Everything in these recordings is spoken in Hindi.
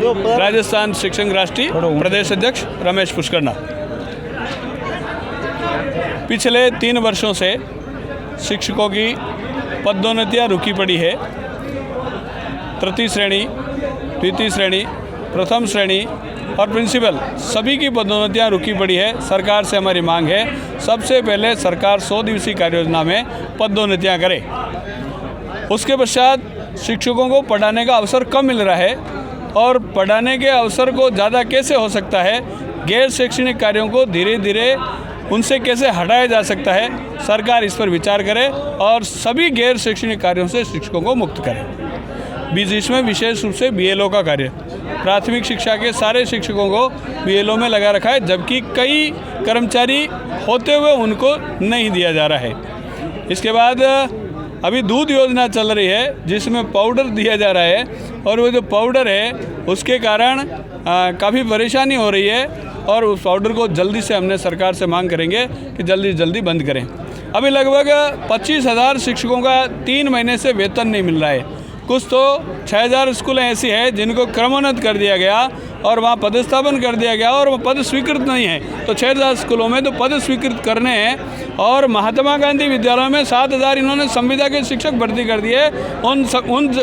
राजस्थान शिक्षक संघ राष्ट्रीय प्रदेश अध्यक्ष रमेश पुष्करना। पिछले 3 वर्षों से शिक्षकों की पदोन्नतियाँ रुकी पड़ी है। तृतीय श्रेणी, द्वितीय श्रेणी, प्रथम श्रेणी और प्रिंसिपल सभी की पदोन्नतियाँ रुकी पड़ी है। सरकार से हमारी मांग है, सबसे पहले सरकार 100 दिवसीय कार्य योजना में पदोन्नतियाँ करे। उसके पश्चात शिक्षकों को पढ़ाने का अवसर कम मिल रहा है और पढ़ाने के अवसर को ज़्यादा कैसे हो सकता है, गैर शैक्षणिक कार्यों को धीरे धीरे उनसे कैसे हटाया जा सकता है, सरकार इस पर विचार करे और सभी गैर शैक्षणिक कार्यों से शिक्षकों को मुक्त करे। इसमें विशेष रूप से बीएलओ का कार्य, प्राथमिक शिक्षा के सारे शिक्षकों को बीएलओ में लगा रखा है, जबकि कई कर्मचारी होते हुए उनको नहीं दिया जा रहा है। इसके बाद अभी दूध योजना चल रही है जिसमें पाउडर दिया जा रहा है और वो जो पाउडर है उसके कारण काफ़ी परेशानी हो रही है और उस पाउडर को जल्दी से हमने सरकार से मांग करेंगे कि जल्दी जल्दी बंद करें। अभी लगभग 25,000 शिक्षकों का 3 महीने से वेतन नहीं मिल रहा है। कुछ तो 6,000 स्कूलें ऐसी हैं जिनको क्रमोन्नत कर दिया गया और वहाँ पदस्थापन कर दिया गया और वो पद स्वीकृत नहीं है। तो 6,000 स्कूलों में तो पद स्वीकृत करने हैं और महात्मा गांधी विद्यालयों में 7,000 इन्होंने संविदा के शिक्षक भर्ती कर दिए।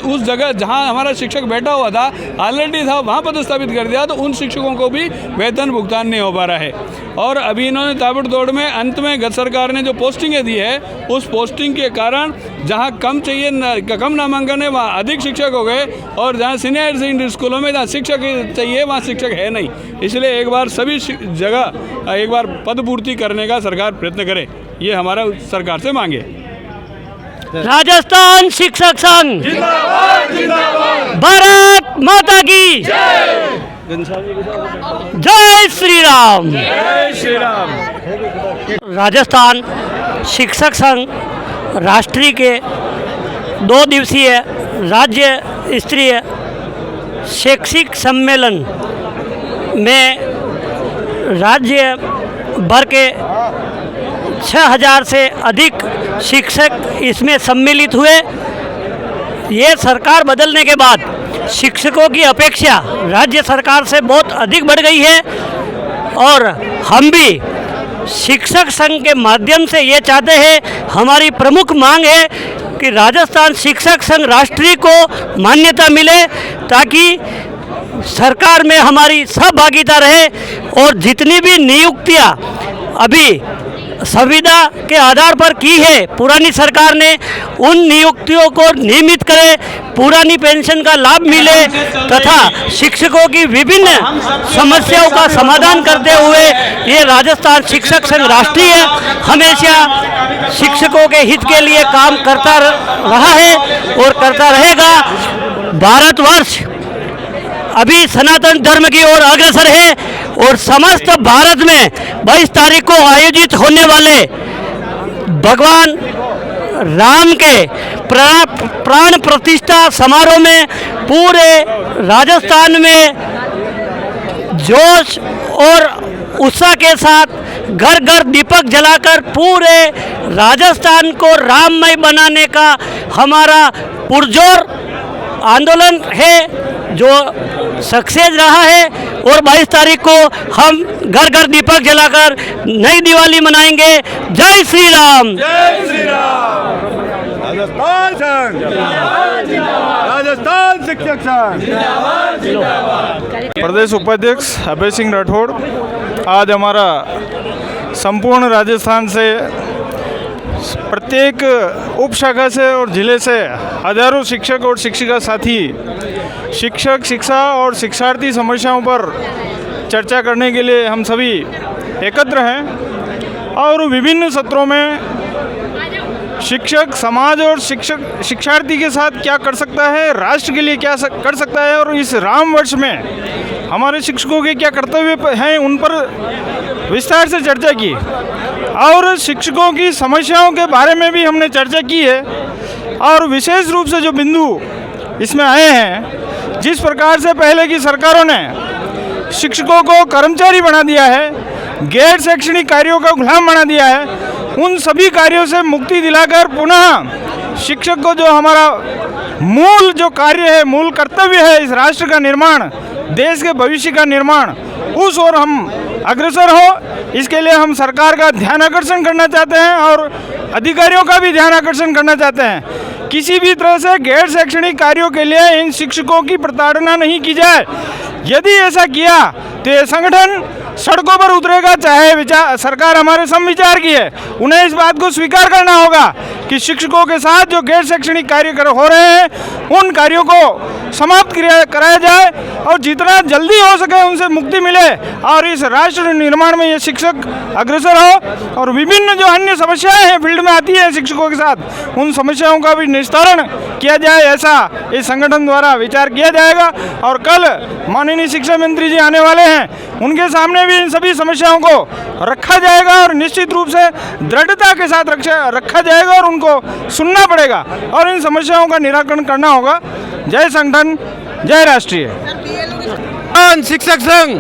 उस जगह जहाँ हमारा शिक्षक बैठा हुआ था, ऑलरेडी था, वहाँ पदस्थापित कर दिया, तो उन शिक्षकों को भी वेतन भुगतान नहीं हो पा रहा है। और अभी इन्होंने ताबड़तोड़ में अंत में गत सरकार ने जो पोस्टिंगें दी है, उस पोस्टिंग के कारण जहाँ कम चाहिए, कम नामांकन है, वहाँ अधिक शिक्षक हो गए और जहाँ सीनियर सेकेंडरी स्कूलों में जहाँ शिक्षक चाहिए वहाँ शिक्षक है नहीं। इसलिए एक बार सभी जगह एक बार पद पूर्ति करने का सरकार प्रयत्न करे, ये हमारा सरकार से मांगे। राजस्थान शिक्षक संघ जिंदाबाद, जिंदाबाद। भारत माता की जय श्री राम, जय श्री राम। राजस्थान शिक्षक संघ राष्ट्रीय के 2 दिवसीय राज्य स्तरीय शैक्षिक सम्मेलन में राज्य भर के 6,000 से अधिक शिक्षक इसमें सम्मिलित हुए। ये सरकार बदलने के बाद शिक्षकों की अपेक्षा राज्य सरकार से बहुत अधिक बढ़ गई है और हम भी शिक्षक संघ के माध्यम से ये चाहते हैं, हमारी प्रमुख मांग है कि राजस्थान शिक्षक संघ राष्ट्रीय को मान्यता मिले ताकि सरकार में हमारी सहभागिता रहे और जितनी भी नियुक्तियां अभी संविदा के आधार पर की है पुरानी सरकार ने, उन नियुक्तियों को नियमित करे, पुरानी पेंशन का लाभ मिले तथा शिक्षकों की विभिन्न समस्याओं का समाधान करते हुए ये राजस्थान शिक्षक संघ राष्ट्रीय हमेशा शिक्षकों के हित के लिए काम करता रहा है और करता रहेगा। भारतवर्ष अभी सनातन धर्म की ओर अग्रसर है और समस्त भारत में 22 तारीख को आयोजित होने वाले भगवान राम के प्राण प्रतिष्ठा समारोह में पूरे राजस्थान में जोश और उत्साह के साथ घर घर दीपक जलाकर पूरे राजस्थान को राममय बनाने का हमारा पुरजोर आंदोलन है जो सक्सेस रहा है और 22 तारीख को हम घर घर दीपक जलाकर नई दिवाली मनाएंगे। जय श्री राम, जय श्री राम। राजस्थान संघ जिंदाबाद, राजस्थान शिक्षक संघ जिंदाबाद, जिंदाबाद। प्रदेश उपाध्यक्ष अभय सिंह राठौड़, आज हमारा संपूर्ण राजस्थान से प्रत्येक उप शाखा से और जिले से हजारों शिक्षक और शिक्षिका साथी शिक्षक, शिक्षा और शिक्षार्थी समस्याओं पर चर्चा करने के लिए हम सभी एकत्र हैं और विभिन्न सत्रों में शिक्षक समाज और शिक्षार्थी के साथ क्या कर सकता है, राष्ट्र के लिए क्या कर सकता है और इस राम वर्ष में हमारे शिक्षकों के क्या कर्तव्य हैं, उन पर विस्तार से चर्चा की और शिक्षकों की समस्याओं के बारे में भी हमने चर्चा की है। और विशेष रूप से जो बिंदु इसमें आए हैं, जिस प्रकार से पहले की सरकारों ने शिक्षकों को कर्मचारी बना दिया है, गैर शैक्षणिक कार्यों का गुलाम बना दिया है, उन सभी कार्यों से मुक्ति दिलाकर पुनः शिक्षक को जो हमारा मूल जो कार्य है, मूल कर्तव्य है इस राष्ट्र का निर्माण, देश के भविष्य का निर्माण उस ओर हम अग्रसर हो, इसके लिए हम सरकार का ध्यान आकर्षण करना चाहते हैं और अधिकारियों का भी ध्यान आकर्षण करना चाहते हैं। किसी भी तरह से गैर शैक्षणिक कार्यों के लिए इन शिक्षकों की प्रताड़ना नहीं की जाए। यदि ऐसा किया तो ये संगठन सड़कों पर उतरेगा, चाहे सरकार हमारे समविचार की है। उन्हें इस बात को स्वीकार करना होगा कि शिक्षकों के साथ जो गैर शैक्षणिक कार्य हो रहे हैं उन कार्यों को समाप्त कराया जाए और जितना जल्दी हो सके उनसे मुक्ति मिले और इस राष्ट्र निर्माण में ये शिक्षक अग्रसर हो और विभिन्न जो अन्य समस्याएं हैं फील्ड में आती है शिक्षकों के साथ, उन समस्याओं का भी निस्तारण किया जाए, ऐसा इस संगठन द्वारा विचार किया जाएगा। और कल माननीय शिक्षा मंत्री जी आने वाले हैं, उनके सामने भी इन सभी समस्याओं को रखा जाएगा और निश्चित रूप से दृढ़ता के साथ रखा जाएगा और उनको सुनना पड़ेगा और इन समस्याओं का निराकरण करना होगा। जय संगठन, जय राष्ट्रीय। शिक्षक संघ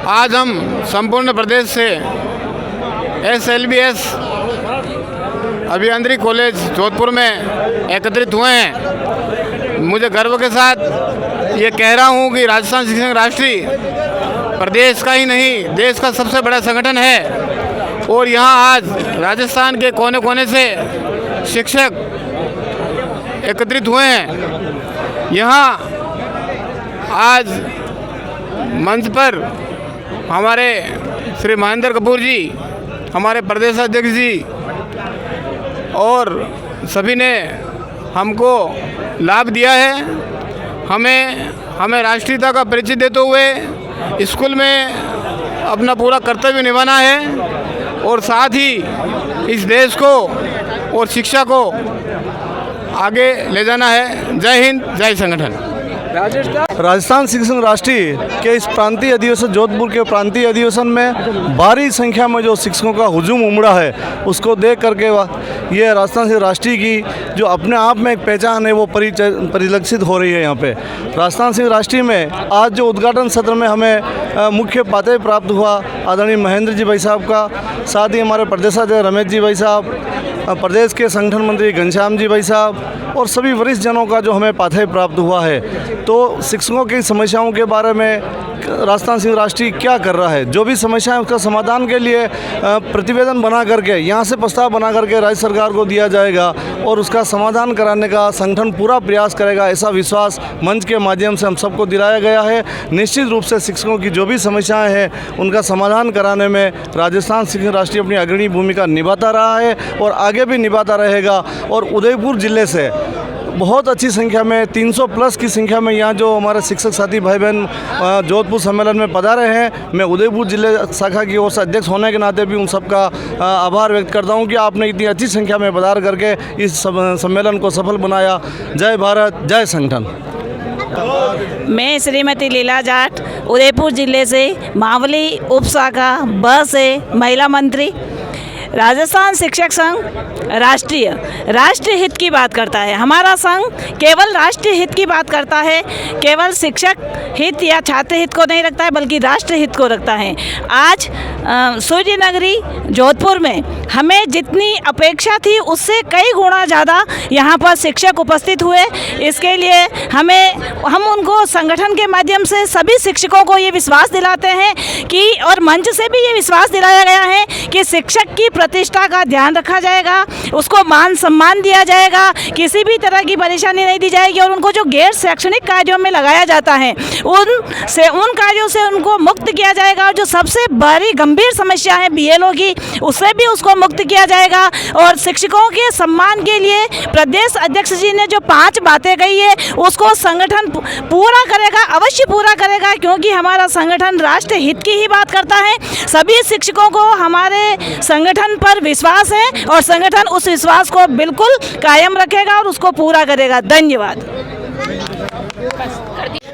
आज हम संपूर्ण प्रदेश से SLBS अभियांत्रिकी कॉलेज जोधपुर में एकत्रित हुए हैं। मुझे गर्व के साथ ये कह रहा हूँ कि राजस्थान शिक्षक संघ राष्ट्रीय प्रदेश का ही नहीं देश का सबसे बड़ा संगठन है और यहाँ आज राजस्थान के कोने कोने से शिक्षक एकत्रित हुए हैं। यहाँ आज मंच पर हमारे श्री महेंद्र कपूर जी, हमारे प्रदेश अध्यक्ष जी और सभी ने हमको लाभ दिया है। हमें राष्ट्रीयता का परिचय देते हुए स्कूल में अपना पूरा कर्तव्य निभाना है और साथ ही इस देश को और शिक्षा को आगे ले जाना है। जय हिंद, जय संगठन। राजस्थान शिक्षक संघ राष्ट्रीय के इस प्रांतीय अधिवेशन, जोधपुर के प्रांतीय अधिवेशन में भारी संख्या में जो शिक्षकों का हुजूम उमड़ा है, उसको देख करके ये राजस्थान शिक्षक राष्ट्रीय की जो अपने आप में एक पहचान है वो परिलक्षित हो रही है। यहाँ पे राजस्थान शिक्षक राष्ट्रीय में आज जो उद्घाटन सत्र में हमें मुख्य पाते प्राप्त हुआ आदरणीय महेंद्र जी भाई साहब का, साथ ही हमारे प्रदेशाध्यक्ष रमेश जी भाई साहब, प्रदेश के संगठन मंत्री घनश्याम जी भाई साहब और सभी वरिष्ठ जनों का जो हमें पाथेय प्राप्त हुआ है। तो शिक्षकों की समस्याओं के बारे में राजस्थान शिक्षक राष्ट्रीय क्या कर रहा है, जो भी समस्याएं उसका समाधान के लिए प्रतिवेदन बना करके यहाँ से प्रस्ताव बना करके राज्य सरकार को दिया जाएगा और उसका समाधान कराने का संगठन पूरा प्रयास करेगा, ऐसा विश्वास मंच के माध्यम से हम सबको दिलाया गया है। निश्चित रूप से शिक्षकों की जो भी समस्याएं हैं उनका समाधान कराने में राजस्थान शिक्षक राष्ट्रीय अपनी अग्रणी भूमिका निभाता रहा है और आगे भी निभाता रहेगा। और उदयपुर जिले से बहुत अच्छी संख्या में 300 प्लस की संख्या में यहाँ जो हमारे शिक्षक साथी भाई बहन जोधपुर सम्मेलन में पधारे हैं, मैं उदयपुर जिले शाखा की ओर से अध्यक्ष होने के नाते भी उन सबका आभार व्यक्त करता हूँ कि आपने इतनी अच्छी संख्या में पधार करके इस सम्मेलन को सफल बनाया। जय भारत, जय संगठन। मैं श्रीमती लीला जाट उदयपुर जिले से मावली उप शाखा ब से महिला मंत्री। राजस्थान शिक्षक संघ राष्ट्रीय हित की बात करता है। हमारा संघ केवल राष्ट्रीय हित की बात करता है, केवल शिक्षक हित या छात्र हित को नहीं रखता है बल्कि राष्ट्र हित को रखता है। आज सूर्य नगरी जोधपुर में हमें जितनी अपेक्षा थी उससे कई गुना ज़्यादा यहाँ पर शिक्षक उपस्थित हुए। इसके लिए हम उनको संगठन के माध्यम से सभी शिक्षकों को ये विश्वास दिलाते हैं कि और मंच से भी ये विश्वास दिलाया गया है कि शिक्षक की प्रतिष्ठा का ध्यान रखा जाएगा, उसको मान सम्मान दिया जाएगा, किसी भी तरह की परेशानी नहीं दी जाएगी और उनको जो गैर शैक्षणिक कार्यों में लगाया जाता है उन कार्यों से उनको मुक्त किया जाएगा और जो सबसे बड़ी गंभीर समस्या है BLO की, उससे भी उसको मुक्त किया जाएगा। और शिक्षकों के सम्मान के लिए प्रदेश अध्यक्ष जी ने जो 5 बातें कही है उसको संगठन पूरा करेगा, अवश्य पूरा करेगा, क्योंकि हमारा संगठन राष्ट्र हित की ही बात करता है। सभी शिक्षकों को हमारे संगठन पर विश्वास है और संगठन उस विश्वास को बिल्कुल कायम रखेगा और उसको पूरा करेगा। धन्यवाद।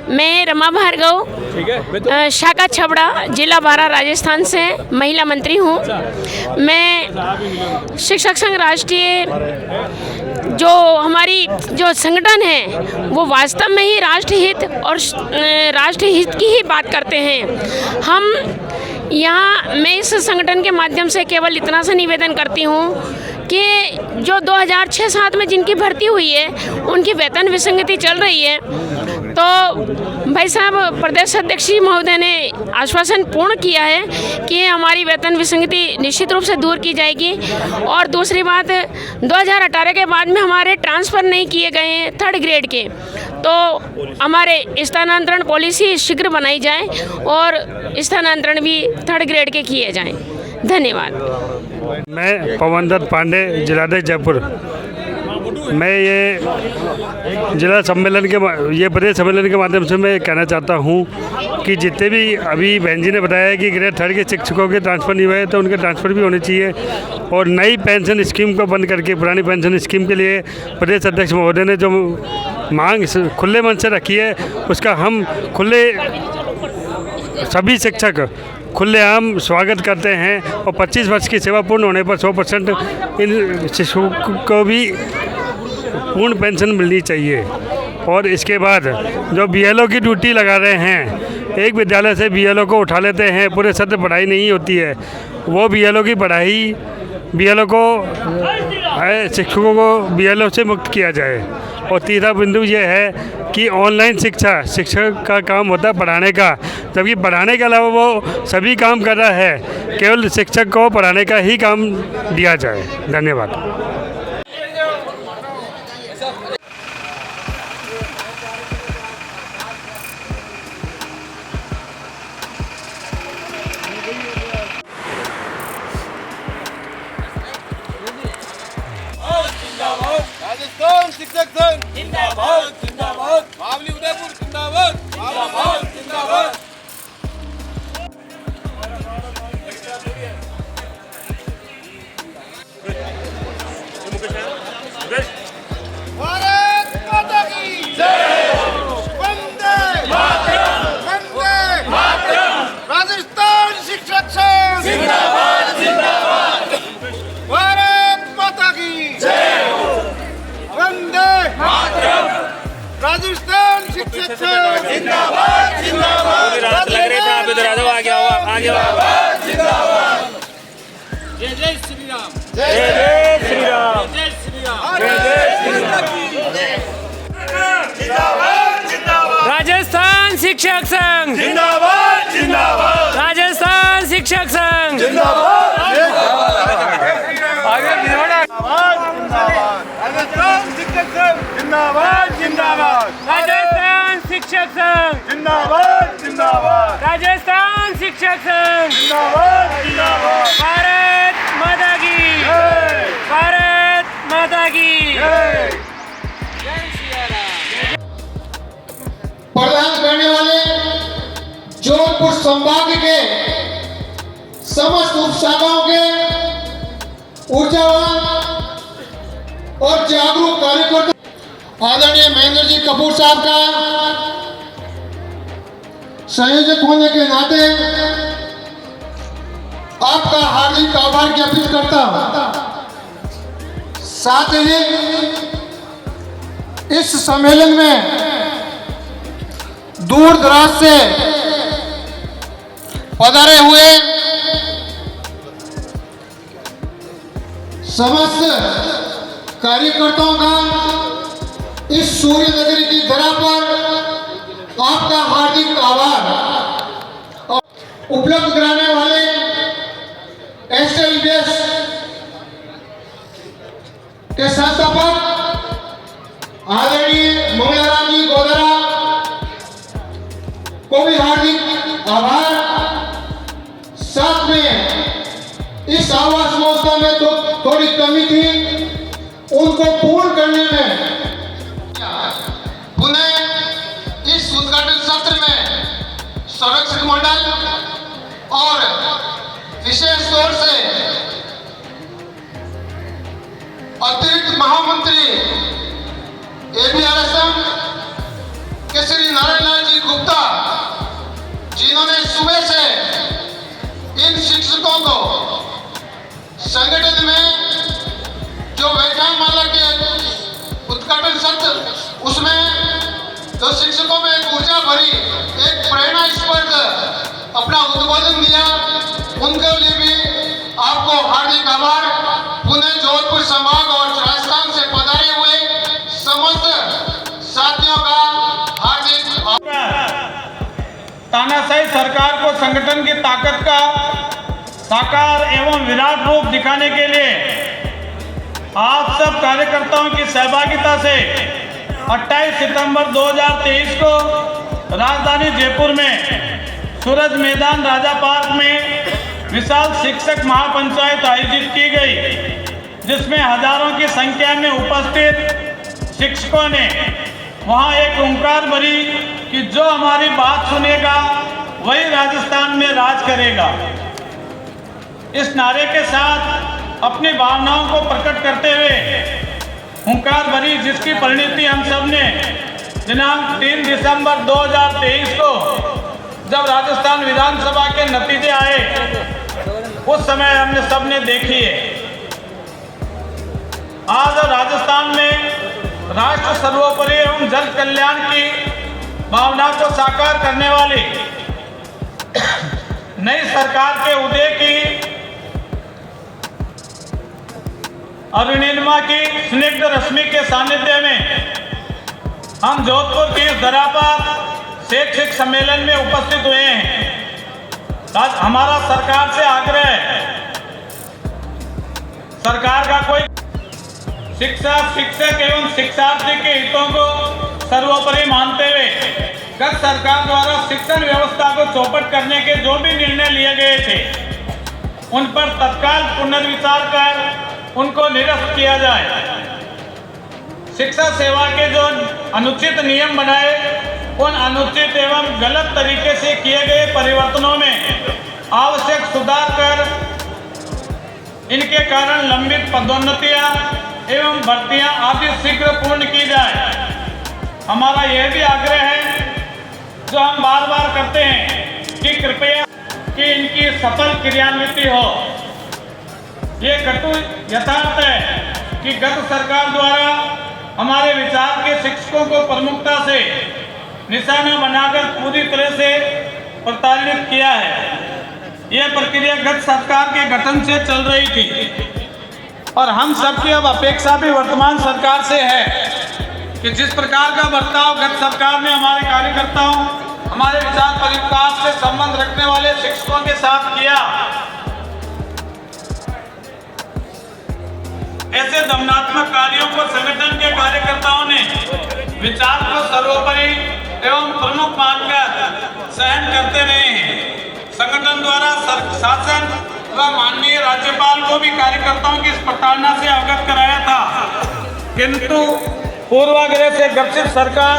मैं रमा भार्गव शाखा छबड़ा जिला बारा राजस्थान से महिला मंत्री हूँ। मैं शिक्षक संघ राष्ट्रीय जो हमारी जो संगठन है वो वास्तव में ही राष्ट्रहित और राष्ट्रहित की ही बात करते हैं। हम यहाँ मैं इस संगठन के माध्यम से केवल इतना सा निवेदन करती हूँ कि जो 2006-07 में जिनकी भर्ती हुई है उनकी वेतन विसंगति चल रही है तो भाई साहब प्रदेश अध्यक्ष जी महोदय ने आश्वासन पूर्ण किया है कि हमारी वेतन विसंगति निश्चित रूप से दूर की जाएगी। और दूसरी बात, 2018 के बाद में हमारे ट्रांसफ़र नहीं किए गए हैं 3rd ग्रेड के, तो हमारे स्थानांतरण पॉलिसी शीघ्र बनाई जाए और स्थानांतरण भी 3rd ग्रेड के किए जाएं। धन्यवाद। मैं पवन दत्त पांडे, जिलाध्यक्ष जयपुर। मैं ये जिला सम्मेलन के ये प्रदेश सम्मेलन के माध्यम से मैं कहना चाहता हूँ कि जितने भी अभी बहन जी ने बताया कि ग्रेड 3rd के शिक्षकों के ट्रांसफ़र नहीं हुए तो उनके ट्रांसफ़र भी होने चाहिए। और नई पेंशन स्कीम को बंद करके पुरानी पेंशन स्कीम के लिए प्रदेश अध्यक्ष महोदय ने जो मांग खुले मन से रखी है, उसका हम सभी शिक्षक खुलेआम स्वागत करते हैं। और 25 वर्ष की सेवा पूर्ण होने पर 100% इन शिक्षकों को भी पूर्ण पेंशन मिलनी चाहिए। और इसके बाद जो BLO की ड्यूटी लगा रहे हैं, एक विद्यालय से BLO को उठा लेते हैं, पूरे सत्र पढ़ाई नहीं होती है, वो BLO की पढ़ाई BLO को शिक्षकों को BLO से मुक्त किया जाए। और तीसरा बिंदु ये है कि ऑनलाइन शिक्षक का काम होता है पढ़ाने का, जबकि पढ़ाने के अलावा वो सभी काम कर रहा है, केवल शिक्षक को पढ़ाने का ही काम दिया जाए। धन्यवाद। राजस्थान शिक्षक संघ जिंदाबाद जिंदाबाद, मावली उदयपुर जिंदाबाद जिंदाबाद जिंदाबाद। भारत माता की जय, वंदे मातरम, वंदे मातरम। राजस्थान शिक्षक संघ जिंदाबाद जिंदाबाद, भारत माता की जय, वंदे मातरम। राजस्थान शिक्षक संघ जिंदाबाद जिंदाबाद, जिंदाबाद जिंदाबाद। जय जय श्री राम, जय जय श्री राम, जय श्री राम, जय जय श्री राम। जिंदाबाद जिंदाबाद, राजस्थान शिक्षक संघ जिंदाबाद जिंदाबाद, राजस्थान शिक्षक संघ जिंदाबाद आगे राजस्थान शिक्षक संघ जिंदाबाद जिंदाबाद, राजस्थान शिक्षक संघ जिंदाबाद जिंदाबाद, राजस्थान शिक्षक संघ जिंदाबाद जिंदाबाद। भारत माता की जय, भारत माता की जय। प्रदान करने वाले जोधपुर संभाग के समस्त उपशाखाओं के ऊर्जावान और जागरूक कार्यकर्ता आदरणीय महेंद्र जी कपूर साहब का संयोजक होने के नाते आपका हार्दिक आभार ज्ञापित करता हूं। साथ ही इस सम्मेलन में दूर दराज से पधारे हुए समस्त कार्यकर्ताओं का इस सूर्य नगरी की धरा पर आपका हार्दिक आभार। उपलब्ध कराने वाले SLBS के संस्थापक आदरणीय मंगलाराम जी गोदरा को भी हार्दिक आभार। साथ में इस आवास व्यवस्था में तो थोड़ी कमी थी, उनको पूर्ण करने में पुनः इस उद्घाटन सत्र में संरक्षक मंडल और विशेष तौर से अतिरिक्त महामंत्री ABRSM के श्री नारायण लाल जी गुप्ता, जिन्होंने सुबह से इन शिक्षकों को संगठन में जो व्याख्यान माला के उद्घाटन सत्र, उसमें तो शिक्षकों में एक ऊर्जा भरी, एक प्रेरणास्पद अपना उद्बोधन दिया, उनके लिए भी आपको हार्दिक आभार। पुणे जोधपुर संभाग और राजस्थान से पधारे हुए समस्त साथियों का हार्दिक तानाशाही सरकार को संगठन की ताकत का साकार एवं विराट रूप दिखाने के लिए आप सब कार्यकर्ताओं की सहभागिता से 28 सितंबर 2023 को राजधानी जयपुर में सूरज मैदान राजा पार्क में विशाल शिक्षक महापंचायत आयोजित की गई, जिसमें हजारों की संख्या में उपस्थित शिक्षकों ने वहां एक ओंकार भरी कि जो हमारी बात सुनेगा वही राजस्थान में राज करेगा। इस नारे के साथ अपनी भावनाओं को प्रकट करते हुए ओंकार भरी, जिसकी परिणति हम सब ने दिनांक 3 दिसंबर 2023 को जब राजस्थान विधानसभा के नतीजे आए उस समय हमने सबने देखी है। आज राजस्थान में राष्ट्र सर्वोपरि एवं जन कल्याण की भावना को साकार करने वाली नई सरकार के उदय की अरुणिमा की स्निग्ध रश्मि के सानिध्य में हम जोधपुर की इस धरा पर शैक्षिक सम्मेलन में उपस्थित हुए हैं। आज हमारा सरकार से आग्रह है, सरकार का कोई शिक्षा, शिक्षक एवं शिक्षार्थी के हितों को सर्वोपरि मानते हुए गत सरकार द्वारा शिक्षण व्यवस्था को चौपट करने के जो भी निर्णय लिए गए थे उन पर तत्काल पुनर्विचार कर उनको निरस्त किया जाए। शिक्षा सेवा के जो अनुचित नियम बनाए उन अनुचित एवं गलत तरीके से किए गए परिवर्तनों में आवश्यक सुधार कर इनके कारण लंबित पदोन्नतियां एवं भर्तियां आदि शीघ्र पूर्ण की जाए। हमारा यह भी आग्रह है जो हम बार बार करते हैं कि कृपया कि इनकी सफल क्रियान्विति हो। ये कटु यथार्थ है कि गत सरकार द्वारा हमारे विचार के शिक्षकों को प्रमुखता से निशाना बनाकर पूरी तरह से प्रताड़ित किया है। यह प्रक्रिया गत सरकार के गठन से चल रही थी और हम सबकी अब अपेक्षा भी वर्तमान सरकार से है कि जिस प्रकार का बर्ताव गत सरकार ने हमारे कार्यकर्ताओं, हमारे विचार परिवार से संबंध रखने वाले शिक्षकों के साथ किया, ऐसे दमनात्मक कार्यों को संगठन के कार्यकर्ताओं ने विचार को सर्वोपरि एवं प्रमुख मानकर सहन करते रहे हैं। संगठन द्वारा शासन व माननीय राज्यपाल को भी कार्यकर्ताओं की इस प्रताड़ना से अवगत कराया था, किंतु पूर्वाग्रह से ग्रसित सरकार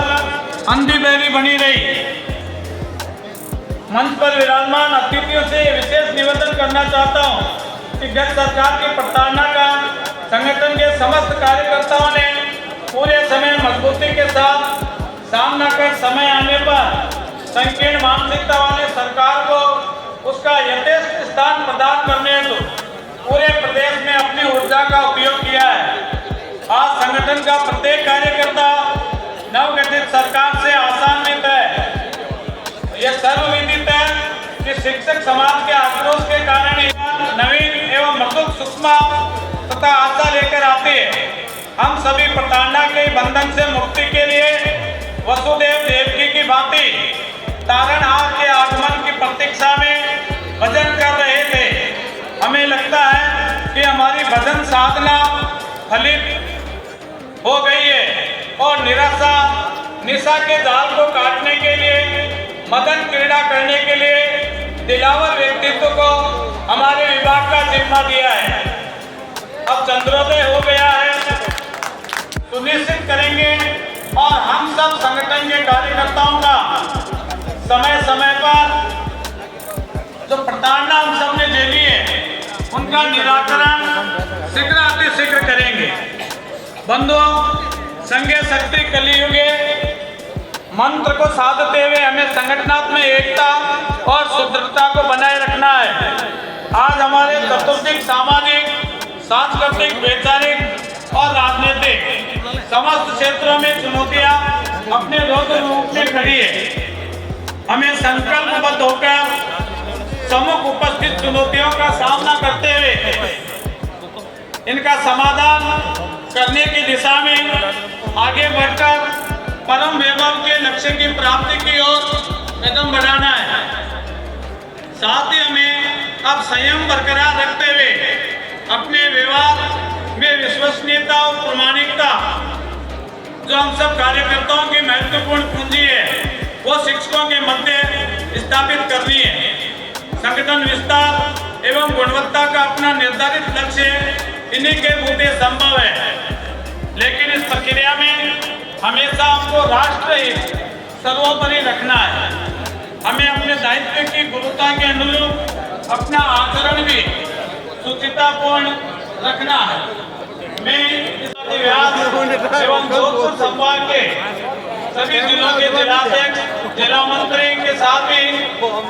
अंधी बहरी बनी रही। मंच पर विराजमान अतिथियों से विशेष निवेदन करना चाहता हूं कि गत सरकार की प्रताड़ना का संगठन के समस्त कार्यकर्ताओं ने पूरे समय मजबूती के साथ सामना कर समय आने पर संकीर्ण मानसिकता वाले सरकार को उसका यथेष्ट स्थान प्रदान करने हेतु पूरे प्रदेश में अपनी ऊर्जा का उपयोग किया है। आज संगठन का प्रत्येक कार्यकर्ता नवगठित सरकार से आशान्वित है। यह सर्वविदित है कि शिक्षक समाज के आक्रोश के कारण नवीन एवं मधुर सुषमा तथा आशा लेकर आती है। हम सभी प्रताड़ना के बंधन से मुक्ति के लिए वसुदेव देवकी की भांति तारणहार के आगमन की प्रतीक्षा में भजन कर रहे थे। हमें लगता है कि हमारी भजन साधना फलित हो गई है और निशा के जाल को काटने के लिए, मदन क्रीड़ा करने के लिए दिलावर व्यक्तित्व को हमारे विभाग का जिम्मा दिया है। अब चंद्रोदय हो गया है, सुनिश्चित करेंगे और हम सब संगठन के कार्यकर्ताओं का समय समय पर जो प्रताड़ना हम सब ने झेली है उनका निराकरण शीघ्र अतिशीघ्र करेंगे। बंधुओं, संघे शक्ति कलियुगे मंत्र को साधते हुए हमें संगठनात्मक एकता और सुदृढ़ता को बनाए रखना है। आज हमारे चतुर्दिक सामाजिक, सांस्कृतिक, वैचारिक और राजनीतिक समस्त क्षेत्रों में चुनौतियां अपने रौद्र रूप में खड़ी है। हमें संकल्पबद्ध होकर सम्मुख उपस्थित चुनौतियों का सामना करते हुए इनका समाधान करने की दिशा में आगे बढ़कर परम वैभव के लक्ष्य की प्राप्ति की ओर कदम बढ़ाना है। संयम बरकरार रखते हुए अपने व्यवहार में विश्वसनीयता और प्रामाणिकता जो हम सब कार्यकर्ताओं की महत्वपूर्ण पूंजी है वो शिक्षकों के मध्य स्थापित करनी है। संगठन विस्तार एवं गुणवत्ता का अपना निर्धारित लक्ष्य इन्हीं के बूते संभव है, लेकिन इस प्रक्रिया में हमेशा हमको राष्ट्र हित सर्वोपरि रखना है। हमें अपने दायित्व की गुरुता के अनुरूप अपना आचरण भी सुचितापूर्ण रखना है। मैं इस एवं जोधपुर संभाग के सभी जिलों के जिलाध्यक्ष, जिला मंत्री के साथ ही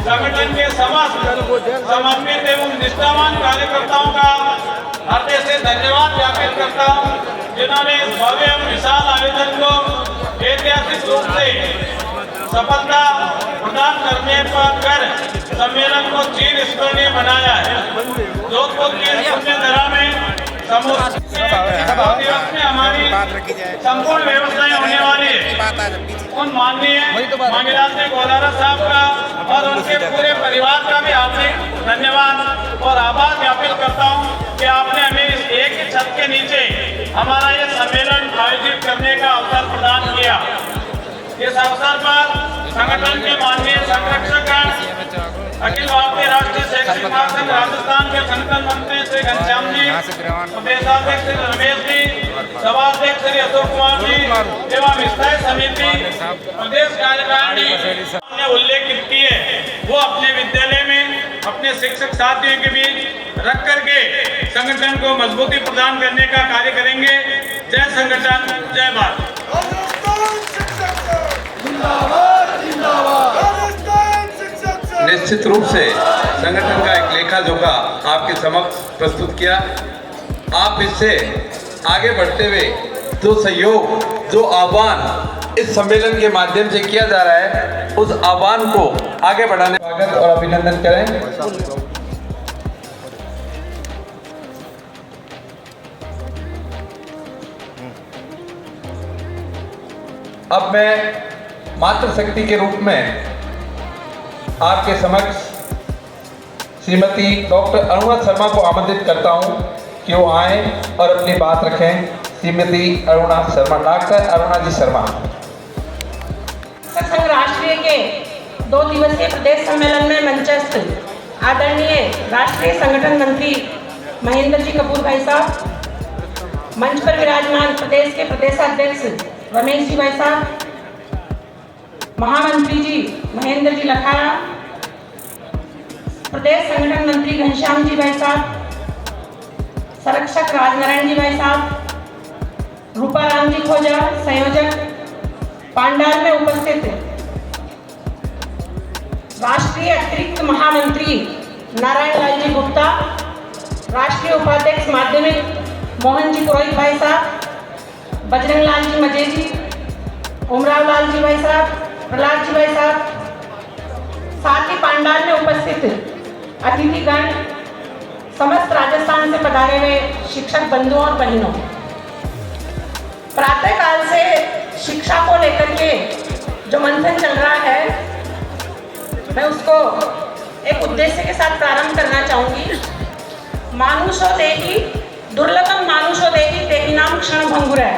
संगठन के समस्त समर्पित एवं निष्ठावान कार्यकर्ताओं का हृदय से धन्यवाद ज्ञापित करता हूं, जिन्होंने इस भव्य एवं विशाल आयोजन को ऐतिहासिक रूप से सफलता प्रदान करने पर सम्मेलन को चिर स्मरणीय बनाया है। जोधपुर की पुण्य धरा में दिवस में हमारी संपूर्ण व्यवस्थाएं होने वाली है। उन माननीय मांगीलाल जी गोलारा साहब का और उनके पूरे परिवार का भी हार्दिक धन्यवाद और आभार ज्ञापित करता हूं कि आपने हमें इस एक ही छत के नीचे हमारा ये सम्मेलन आयोजित करने का अवसर प्रदान किया। इस अवसर पर संगठन के माननीय संरक्षक अखिल भारतीय राष्ट्रीय शैक्षिक महासंघ राजस्थान के संगठन मंत्री श्री घनश्याम जी, प्रदेशाध्यक्ष श्री रमेश जी, सभाध्यक्ष श्री अशोक कुमार जी एवं स्थायी समिति प्रदेश कार्यकारिणी ने उल्लेखित किए, वो अपने विद्यालय में अपने शिक्षक साथियों के बीच रख करके संगठन को मजबूती प्रदान करने का कार्य करेंगे। जय संगठन, जय भारत। निश्चित रूप से संगठन का एक लेखा जोखा आपके समक्ष प्रस्तुत किया। आप इससे आगे बढ़ते हुए जो सहयोग, जो आह्वान इस सम्मेलन के माध्यम से किया जा रहा है, उस आह्वान को आगे बढ़ाने स्वागत और अभिनंदन करें। अब मैं मातृशक्ति के रूप में आपके समक्ष श्रीमती डॉक्टर अरुणा शर्मा को आमंत्रित करता हूं कि वो आए और अपनी बात रखें। श्रीमती अरुणा शर्मा, डॉक्टर अरुणा जी शर्मा। शिक्षक संघ राष्ट्रीय के 2 दिवसीय प्रदेश सम्मेलन में मंचस्थ आदरणीय राष्ट्रीय संगठन मंत्री महेंद्र जी कपूर भाई साहब, मंच पर विराजमान प्रदेश के प्रदेशाध्यक्ष रमेश जी भाई साहब, महामंत्री जी महेंद्र जी लखारा, प्रदेश संगठन मंत्री घनश्याम जी भाई साहब, संरक्षक राजनारायण जी भाई साहब, रूपाराम जी खोजा संयोजक, पांडाल में उपस्थित राष्ट्रीय अतिरिक्त महामंत्री नारायण लाल जी गुप्ता, राष्ट्रीय उपाध्यक्ष माध्यमिक मोहन जी पुरोहित भाई साहब, बजरंग लाल जी मजेजी, उमराव लाल जी भाई साहब, प्रहलाद जी भाई साहब, साथ ही पांडाल में उपस्थित अतिथिगण, समस्त राजस्थान से पधारे हुए शिक्षक बंधुओं और बहनों, प्रातःकाल से शिक्षा को लेकर के जो मंथन चल रहा है, मैं उसको एक उद्देश्य के साथ प्रारंभ करना चाहूँगी। मानुषो देही दुर्लभम मानुषो देही तेहि नाम क्षण भंगुर है,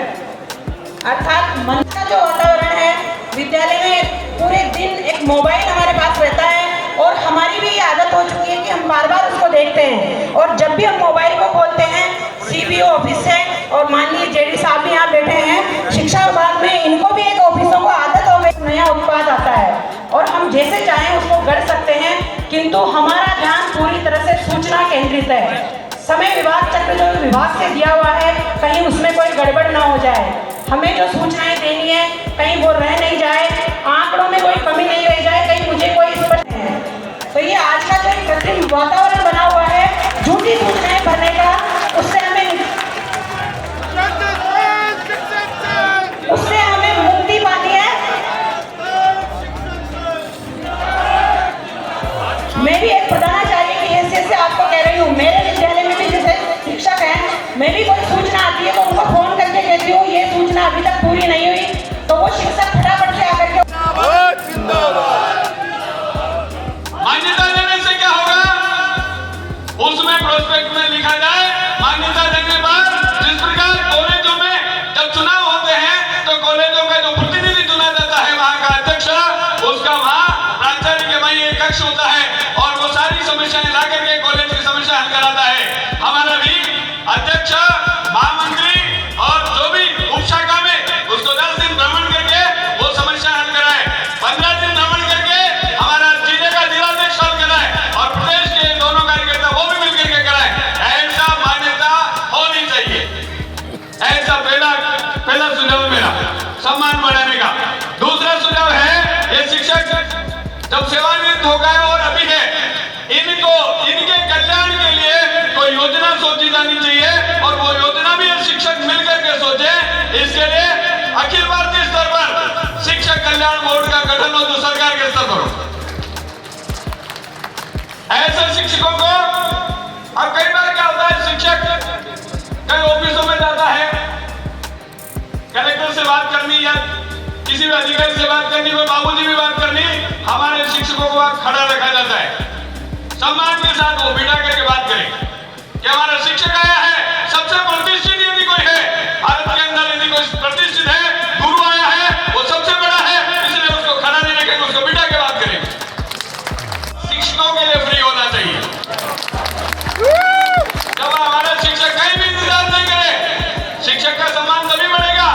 अर्थात मन का जो वातावरण है विद्यालय में पूरे दिन एक मोबाइल हमारे पास रहता है और हमारी भी ये आदत हो चुकी है कि हम बार बार उसको देखते हैं और जब भी हम मोबाइल को खोलते हैं सीबीओ ऑफिस से और माननीय जेडी साहब भी यहाँ बैठे हैं शिक्षा विभाग में, इनको भी एक ऑफिसों को आदत हो गई, नया उत्पाद आता है और हम जैसे चाहें उसको गढ़ सकते हैं, किंतु हमारा ध्यान पूरी तरह से सूचना केंद्रित है। समय विभाग चक्र जो विभाग से दिया हुआ है कहीं उसमें कोई गड़बड़ ना हो जाए, हमें जो सूचनाएं देनी है कहीं वो रह नहीं जाए, आंकड़ों में कोई कमी नहीं रह जाए, कहीं मुझे कोई स्पष्ट है। तो ये आज का जो कृत्रिम वातावरण बना हुआ है झूठी सूचनाएं भरने का, उससे हमें मुक्ति पानी है। मैं भी एक प्रधानाचार्य की हैसियत से आपको कह रही हूँ, मेरे विद्यालय में भी जैसे शिक्षक हैं, मैं भी कोई सूचना आती है तो उनको फोन करके कहती हूँ ये सूचना अभी तक पूरी नहीं हुई, तो वो शिक्षक फटाफट से आकर के मान्यता देने से क्या होगा? उसका वहाँ प्राचार्य के वहीं एक कक्ष होता है और वो सारी समस्याएं ला करके कॉलेज की समस्या हल कराता है। हमारा भी अध्यक्ष, महामंत्री और जो भी उपशाखा में उसको 10 दिन भ्रमण करके वो समस्या हल कराए, 15 दिन भ्रमण करके हमारा जिले का जिलाध्यक्ष हल कराए और प्रदेश के दोनों कार्यकर्ता वो भी मिलकर के कराए। ऐसा मान्यता होनी चाहिए। ऐसा पहला सुझाव मेरा सम्मान बढ़ाने का। दूसरा सुझाव है, ये शिक्षक जब सेवानिवृत्त हो गए और अभी है, इनको इनके कल्याण के लिए कोई योजना सोची जानी चाहिए और वो योजना भी ये शिक्षक मिलकर के सोचे। इसके लिए अखिल भारतीय स्तर पर शिक्षक कल्याण बोर्ड का गठन हो तो सरकार के स्तर पर हो। ऐसे शिक्षकों को अब कई बार क्या होता है, शिक्षक कई ऑफिसों में जाता है, कलेक्टर से बात करनी या किसी भी अधिकारी से बात करनी, कोई बाबूजी भी बात करनी, हमारे शिक्षकों को खड़ा रखा जाता है। सम्मान के साथ वो बिठा करके बात करें कि हमारा शिक्षक आया है, सबसे प्रतिष्ठित यदि कोई है भारत के अंदर, यदि कोई प्रतिष्ठित है, गुरु आया है, वो सबसे बड़ा है, इसलिए उसको खड़ा नहीं रखेंगे, उसको बिठा के बात करें। शिक्षकों के लिए फ्री होना चाहिए। जब हमारा शिक्षक कहीं भी इंतजार नहीं करे, शिक्षक का सम्मान तभी बढ़ेगा।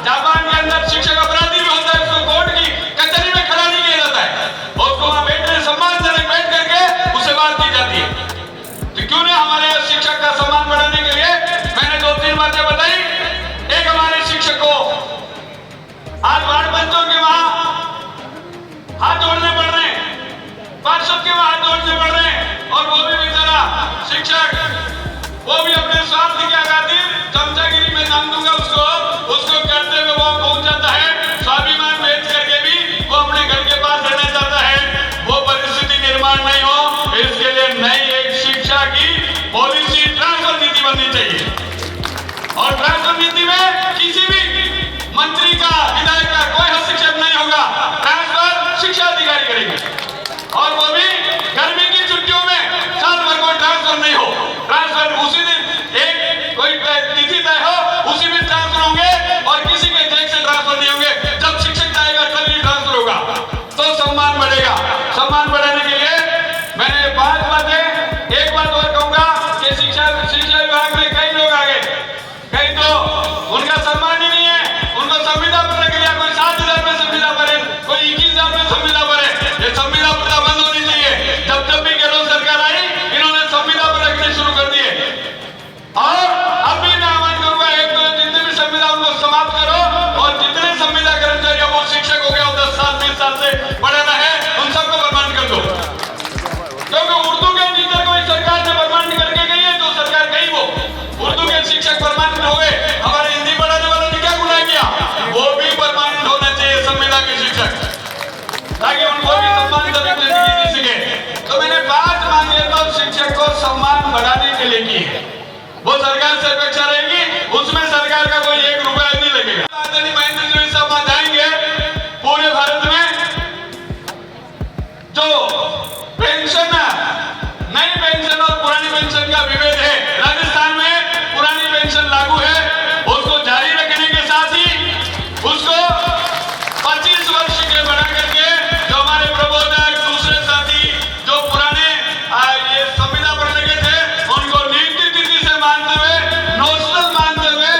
जापान के अंदर शिक्षक अपराधी भी होता है, उसको कोर्ट की कचहरी में खड़ा नहीं किया जाता है, उसको वहां बैठे सम्मानजनक बैठ करके उससे बात की जाती है। तो क्यों ना हमारे शिक्षक का सम्मान बढ़ाने के लिए मैंने 2-3 बातें बताई। एक, हमारे शिक्षक को आज वार्ड पंचों के वहां हाथ जोड़ने पड़ रहे हैं, पार्षद के वहां हाथ जोड़ने पड़ रहे हैं और वो भी बेचारा शिक्षक, वो भी अपने स्वार्थ की खातिर चमचागिरी में नाम दूंगा उसको करते हुए वो पहुंच जाता है। स्वाभिमान बेच करके भी वो अपने घर के पास रहना चाहता है। वो परिस्थिति निर्माण नहीं हो, इसके लिए नई एक शिक्षा की पॉलिसी, ट्रांसफर नीति बननी चाहिए और ट्रांसफर नीति में किसी भी मंत्री का, विधायक का कोई हस्तक्षेप नहीं होगा। ट्रांसफर शिक्षा अधिकारी करेंगे और वो भी गर्मी की छुट्टियों में, साल भर कोई ट्रांसफर नहीं हो। ट्रांसफर उसी दिन एक कोई तिथि तय हो, उसी दिन ट्रांसफर होंगे और किसी के चेक से ट्रांसफर नहीं होंगे। जब शिक्षक जाएगा तब ही ट्रांसफर होगा, तो सम्मान बढ़ेगा। सम्मान बढ़ाने के लिए मैंने 5 बातें, एक बात और कहूंगा कि शिक्षा विभाग में कई लोग आ गए, कई तो उनका सम्मान ही नहीं है, उनको संविदा पर रख लिया, कोई 7,000 में संविदा पर है, कोई 21,000 में संविदा पर है। ये संविदा प्रथा बंद होनी चाहिए। जब भी गहलोत सरकार आई, इन्होंने संविदा पर रखने शुरू कर दिए और अब भी मैं आह्वान करूंगा, एक तो जितने भी संविदा उनको समाप्त करो और जितने संविदा कर्मचारी वो शिक्षक हो गया 10 साल 20 साल से बढ़ाना है, उन सबको परमानेंट कर दो। क्योंकि उर्दू के टीचर को सरकार ने परमानेंट करके गई है, जो सरकार गई वो उर्दू के शिक्षक परमानेंट हो गए। हमारे हिंदी पढ़ाने वालों ने क्या गुनाह किया, वो भी परमानेंट होना चाहिए संविदा के शिक्षक, ताकि उनको भी सम्मान दे सके। तो मैंने 5 मांगे तो शिक्षक को सम्मान बढ़ाने के लिए की है, वो सरकार से अपेक्षा रहेगी, उसमें सरकार का कोई 1 रुपया नहीं लगेगा। आदरणीय महेंद्र जी साहब बताएंगे पूरे भारत में जो पेंशन, नई पेंशन और पुरानी पेंशन का विभेद है, राजस्थान में पुरानी पेंशन लागू है, उसको जारी रखने के साथ ही उसको 25 वर्ष के बढ़ा करके जो हमारे प्रबोधक, दूसरे साथी जो पुराने ये संविदा पर लगे थे, उनको नियुक्ति तिथि से मानते हुए, नोशनल मानते हुए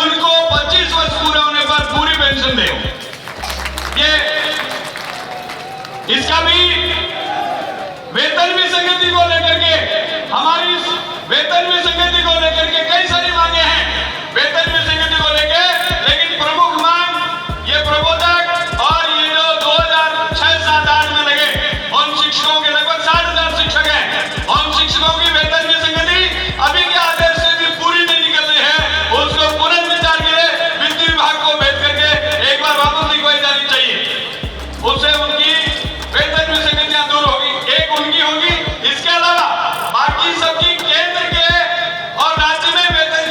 उनको 25 वर्ष पूरे होने पर पूरी पेंशन दे। ये इसका भी वेतन विसंगति को लेकर के, हमारी वेतन विसंगति को लेकर के कई सारी मांगे हैं, वेतन विसंगति को लेकर, लेकिन प्रमुख मांग ये प्रबोधक और ये जो 2006-7-8 में लगे उन शिक्षकों के लगभग 60,000 शिक्षक हैं, उन शिक्षकों की वेतन विसंगति अभी के आदेश से भी पूरी नहीं निकल रही है, उसको पुनर्विचार के लिए वित्त विभाग को भेज करके एक बार वापस लिखवाई जानी चाहिए, उससे उनकी वेतन विसंगतियां दूर होगी। एक उनकी होगी, इसके अलावा बाकी सबकी केंद्र के और राज्य में वेतन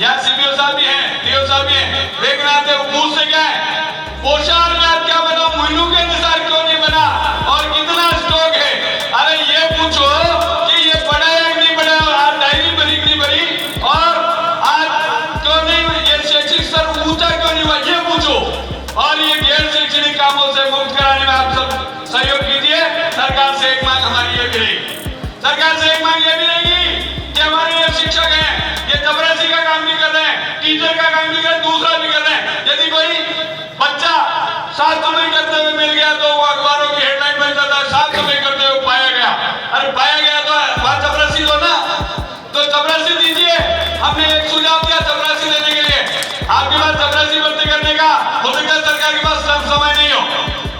यहाँ सीबीओ साहब भी हैं, डीओ साहब भी हैं, लेकिन आते मुंह से क्या है, पोषण में क्या बना, मेनू के अनुसार क्यों नहीं बना और कितना स्टॉक है। अरे ये पूछो कि ये बड़ा है कि नहीं बड़ा, आज डायरी बनी कि नहीं बनी, और आज क्यों नहीं ये शैक्षिक स्तर ऊंचा क्यों नहीं हुआ, ये पूछो। और ये गैर शैक्षणिक कामों से मुक्त कराने में आप सब सहयोग कीजिए। सरकार से एक मांग हमारी ये भी रहेगी, सरकार से एक मांग ये भी रहेगी कि हमारे ये शिक्षक हैं, ये चपरासी का काम भी कर रहे हैं, टीचर का काम भी कर रहे हैं, दूसरा भी कर रहे हैं। यदि कोई बच्चा 7 समय करते हुए मिल गया तो वो अखबारों की हेडलाइन बन जाता है, 7 समय करते हुए पाया गया। अरे पाया गया तो बात चपरासी दो ना, तो चपरासी दीजिए। हमने एक सुझाव दिया चपरासी देने के लिए, आपके पास चपरासी भर्ती करने का हो सकता है सरकार के पास समय नहीं हो,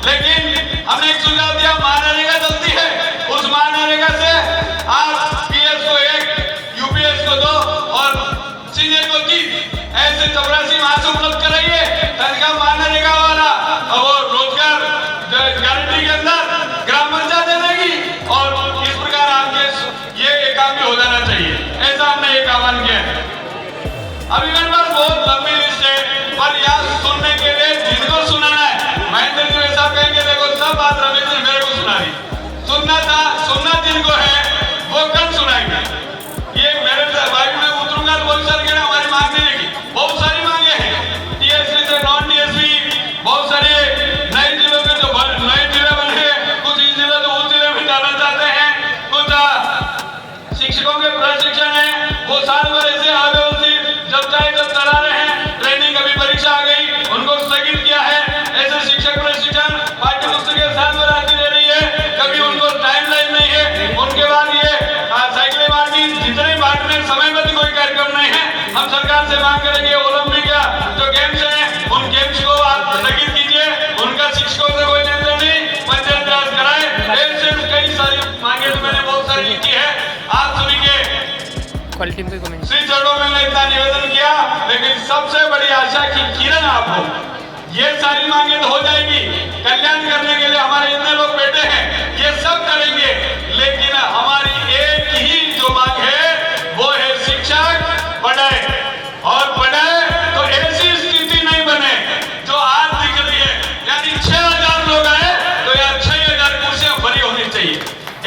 लेकिन हमने एक सुझाव दिया, महानरेगा चलती है, उस महानरेगा से आप पीएस को 1, यूपीएस को 2 और सीनियर को 3 ऐसे चपरासी वहां से उपलब्ध कराइए। तनख्वाह महानरेगा वाला वो रोजगार गारंटी के अंदर ग्राम पंचायत दे देगी और इस प्रकार आपके ये काम भी हो जाना चाहिए। ऐसा हमने एक आह्वान किया है। अभी मेरे पास बहुत लंबी लिस्ट है, पर यहाँ सुनने के लिए जिनको सुनाना है, महेंद्र जी साहब कहेंगे देखो सब बात रमेश ने मेरे को सुना दी, सुनना जिनको है वो कल सुनाएंगे। ये मेरे बाइक में उतरूंगा तो बहुत सारे हमारी मांग नहीं रहेगी, बहुत सारी मांगे हैं, टीएसपी से नॉन टीएसपी, बहुत सारे नए जिलों के जो नए जिले बने, कुछ जिले तो उस जिले में जाना चाहते हैं, कुछ शिक्षकों के प्रशिक्षण है वो साल भर ऐसे अव्यवस्थित जब चाहे जब चला रहे हैं, ट्रेनिंग अभी परीक्षा आ गई उनको स्थगित किया है। ऐसे शिक्षक प्रशिक्षण पाठ्य पुस्तकें साल भर आती रह रही है, कभी उनको टाइमलाइन नहीं है, उनके बाद ये साइकिलें बांटनी, जितने बांटने समयबद्ध कोई कार्यक्रम नहीं है। हम सरकार से मांग करेंगे ओलंपिक का जो गेम्स हैं उन गेम्स को आप स्थगित कीजिए, उनका शिक्षकों से कोई लेन देन नहीं, पंचायत राज कराए। ऐसे कई सारी मांगे तो मैंने बहुत सारी लिखी है, आप सुनिए। श्री चरणों में मैंने इतना निवेदन किया, लेकिन सबसे बड़ी आशा की किरण आपको, ये सारी मांगे तो हो जाएगी, कल्याण करने के लिए हमारे इतने लोग बैठे हैं, ये सब करेंगे, लेकिन हमारी एक ही जो मांग है वो है शिक्षक पढ़ाए, और पढ़ाए तो ऐसी स्थिति नहीं बने जो आज दिख रही है, यानी 6000 लोग आए तो यार 6000 कुर्सियां भरी होनी चाहिए।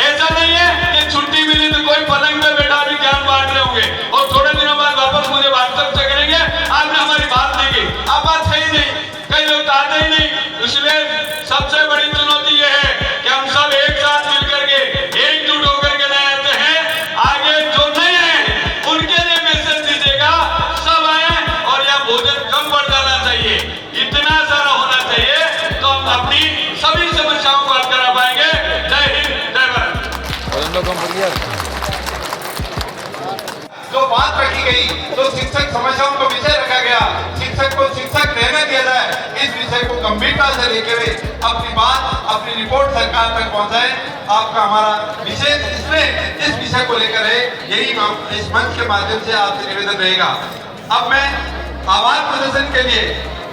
ऐसा नहीं है कि छुट्टी मिली तो कोई पलंग पे बैठा भी ज्ञान बांट रहे होंगे और थोड़े दिनों बाद वापस मुझे व्हाट्सएप से करेंगे आपने हमारी बात नहीं की, आप बात है ही नहीं, कई लोग आते ही नहीं। इसलिए सबसे बड़ी चुनौती यह है कि हम सब एक साथ मिलकर के एकजुट होकर के नए आते हैं। आगे जो नए हैं उनके लिए मैसेज दीजिएगा, सब आए और यह भोजन कम बढ़ जाना चाहिए, इतना सारा होना चाहिए तो हम अपनी सभी समस्याओं को हल करा पाएंगे। जय हिंद, जय भारत। जो बात रखी गई, जो शिक्षक समस्याओं को विषय रखा गया, शिक्षक को शिक्षक रहने दिया जाए, इस विषय को गंभीरता से लेके हुए अपनी बात, अपनी रिपोर्ट सरकार तक पहुंचाए। आपका हमारा विशेष इसमें इस विषय को लेकर है, यही इस मंच के माध्यम से आपसे निवेदन रहेगा। अब मैं आवाज प्रदर्शन के लिए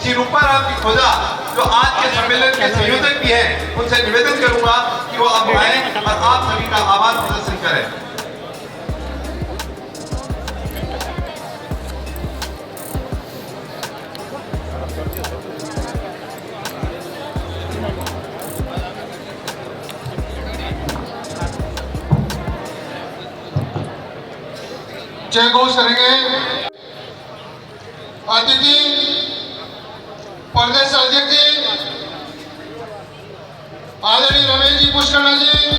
श्री रूपा राम की खोजा जो आज के सम्मेलन के संयोजक भी हैं, उनसे निवेदन करूंगा कि वो अब आए और आप सभी का आवाज प्रदर्शन करें। जय घोष करेंगे अतिथि प्रदेश अध्यक्ष जी आदरणीय रमेश जी पुष्करना जी।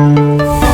है।